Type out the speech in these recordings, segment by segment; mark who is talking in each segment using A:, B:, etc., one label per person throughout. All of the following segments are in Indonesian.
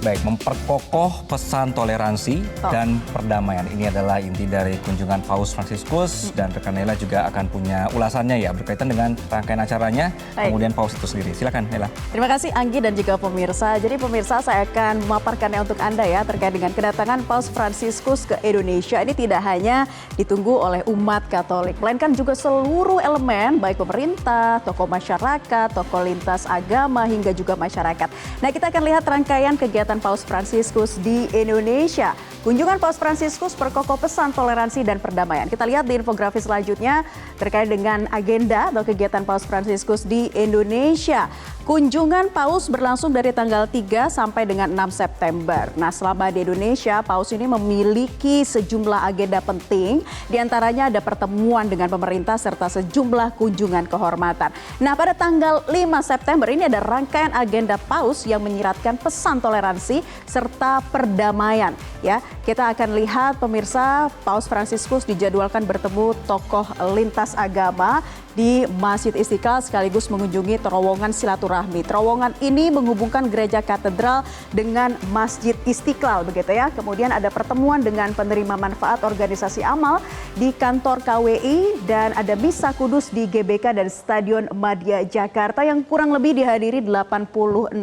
A: Baik, memperkokoh pesan toleransi dan perdamaian. Ini adalah inti dari kunjungan Paus Fransiskus dan rekan Nela juga akan punya ulasannya ya berkaitan dengan rangkaian acaranya, kemudian Paus itu sendiri. Silakan Nela.
B: Terima kasih Anggi dan juga pemirsa. Jadi pemirsa, saya akan memaparkannya untuk Anda ya terkait dengan kedatangan Paus Fransiskus ke Indonesia. Ini tidak hanya ditunggu oleh umat Katolik, melainkan juga seluruh elemen baik pemerintah, tokoh masyarakat, tokoh lintas agama hingga juga masyarakat. Nah, kita akan lihat rangkaian kegiatan Paus Fransiskus di Indonesia. Kunjungan Paus Fransiskus perkokoh pesan toleransi dan perdamaian. Kita lihat di infografis selanjutnya terkait dengan agenda atau kegiatan Paus Fransiskus di Indonesia. Kunjungan Paus berlangsung dari tanggal 3 sampai dengan 6 September. Nah, selama di Indonesia, Paus ini memiliki sejumlah agenda penting. Di antaranya ada pertemuan dengan pemerintah serta sejumlah kunjungan kehormatan. Nah, pada tanggal 5 September ini ada rangkaian agenda Paus yang menyiratkan pesan toleransi serta perdamaian. Ya, kita akan lihat pemirsa, Paus Fransiskus dijadwalkan bertemu tokoh lintas agama di Masjid Istiqlal sekaligus mengunjungi terowongan silaturahmi. Terowongan ini menghubungkan gereja katedral dengan Masjid Istiqlal begitu ya. Kemudian ada pertemuan dengan penerima manfaat organisasi amal di kantor KWI dan ada misa kudus di GBK dan Stadion Madia Jakarta yang kurang lebih dihadiri 86.000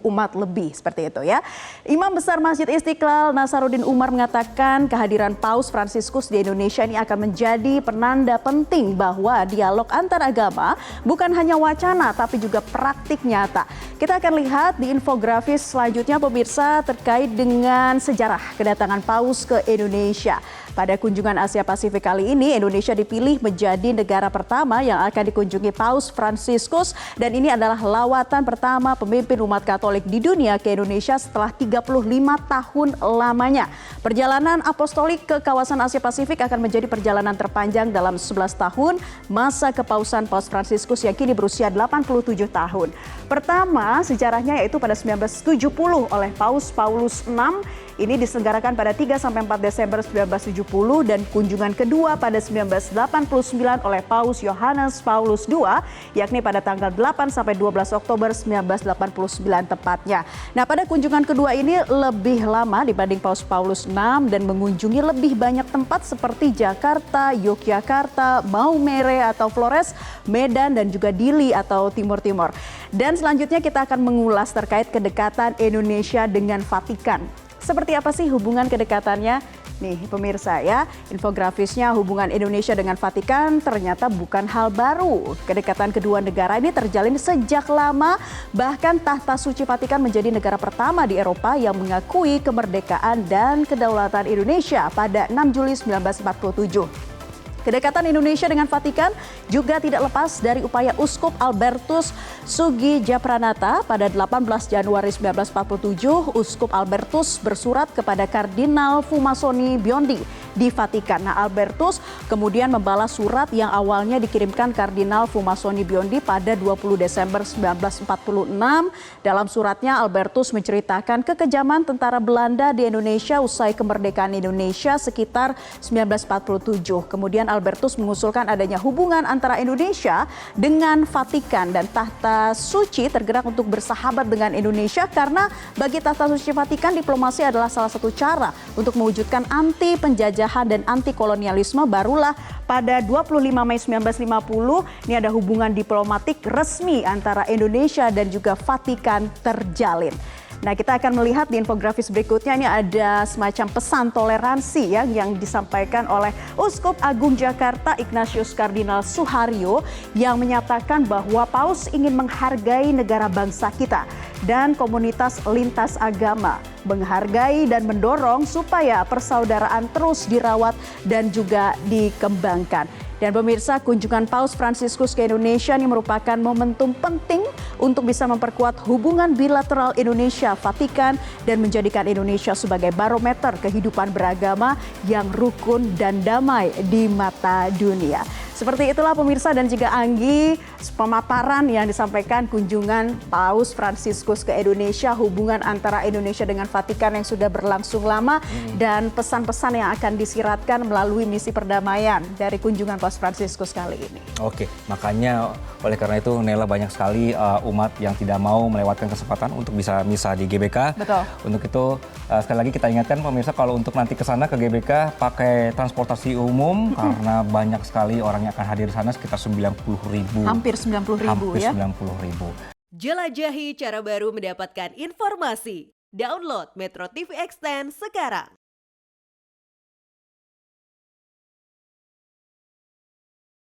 B: umat lebih seperti itu ya. Imam Besar Masjid Istiqlal Nasaruddin Umar mengatakan kehadiran Paus Fransiskus di Indonesia ini akan menjadi penanda penting bahwa dialog antar agama bukan hanya wacana tapi juga praktik nyata. Kita akan lihat di infografis selanjutnya pemirsa terkait dengan sejarah kedatangan Paus ke Indonesia. Pada kunjungan Asia Pasifik kali ini, Indonesia dipilih menjadi negara pertama yang akan dikunjungi Paus Fransiskus dan ini adalah lawatan pertama pemimpin umat Katolik di dunia ke Indonesia setelah 35 tahun lamanya. Perjalanan apostolik ke kawasan Asia Pasifik akan menjadi perjalanan terpanjang dalam 11 tahun masa kepausan Paus Fransiskus yang kini berusia 87 tahun. Pertama, sejarahnya yaitu pada 1970 oleh Paus Paulus VI. Ini diselenggarakan pada 3-4 Desember 1970 dan kunjungan kedua pada 1989 oleh Paus Yohanes Paulus II, yakni pada tanggal 8-12 Oktober 1989 tepatnya. Nah, pada kunjungan kedua ini lebih lama dibanding Paus Paulus VI dan mengunjungi lebih banyak tempat seperti Jakarta, Yogyakarta, Maumere atau Flores, Medan dan juga Dili atau Timur Timur. Dan selanjutnya kita akan mengulas terkait kedekatan Indonesia dengan Vatikan. Seperti apa sih hubungan kedekatannya? Nih pemirsa ya, infografisnya hubungan Indonesia dengan Vatikan ternyata bukan hal baru. Kedekatan kedua negara ini terjalin sejak lama, bahkan tahta suci Vatikan menjadi negara pertama di Eropa yang mengakui kemerdekaan dan kedaulatan Indonesia pada 6 Juli 1947. Kedekatan Indonesia dengan Vatikan juga tidak lepas dari upaya Uskup Albertus Sugijapranata pada 18 Januari 1947. Uskup Albertus bersurat kepada Kardinal Fumasoni Biondi di Vatikan. Nah, Albertus kemudian membalas surat yang awalnya dikirimkan Kardinal Fumasoni Biondi pada 20 Desember 1946. Dalam suratnya, Albertus menceritakan kekejaman tentara Belanda di Indonesia usai kemerdekaan Indonesia sekitar 1947. Kemudian Albertus mengusulkan adanya hubungan antara Indonesia dengan Vatikan dan tahta suci tergerak untuk bersahabat dengan Indonesia karena bagi tahta suci Vatikan diplomasi adalah salah satu cara untuk mewujudkan anti penjajahan dan anti kolonialisme. Barulah pada 25 Mei 1950 ini ada hubungan diplomatik resmi antara Indonesia dan juga Vatikan terjalin. Nah, kita akan melihat di infografis berikutnya ini ada semacam pesan toleransi ya yang disampaikan oleh Uskup Agung Jakarta Ignatius Kardinal Suharyo yang menyatakan bahwa Paus ingin menghargai negara bangsa kita dan komunitas lintas agama, menghargai dan mendorong supaya persaudaraan terus dirawat dan juga dikembangkan. Dan pemirsa, kunjungan Paus Fransiskus ke Indonesia ini merupakan momentum penting untuk bisa memperkuat hubungan bilateral Indonesia-Vatikan dan menjadikan Indonesia sebagai barometer kehidupan beragama yang rukun dan damai di mata dunia. Seperti itulah pemirsa dan juga Anggi, pemaparan yang disampaikan kunjungan Paus Fransiskus ke Indonesia, hubungan antara Indonesia dengan Vatikan yang sudah berlangsung lama, dan pesan-pesan yang akan disiratkan melalui misi perdamaian dari kunjungan Paus Fransiskus kali ini.
A: Oke, makanya oleh karena itu Nela, banyak sekali umat yang tidak mau melewatkan kesempatan untuk bisa misa di GBK.
B: Betul.
A: Untuk itu sekali lagi kita ingatkan pemirsa, kalau untuk nanti ke sana ke GBK pakai transportasi umum karena banyak sekali orang yang akan hadir di sana, sekitar 90.000.
B: Hampir 90.000 ya.
A: 90.000.
C: Jelajahi cara baru mendapatkan informasi. Download Metro TV Extend sekarang.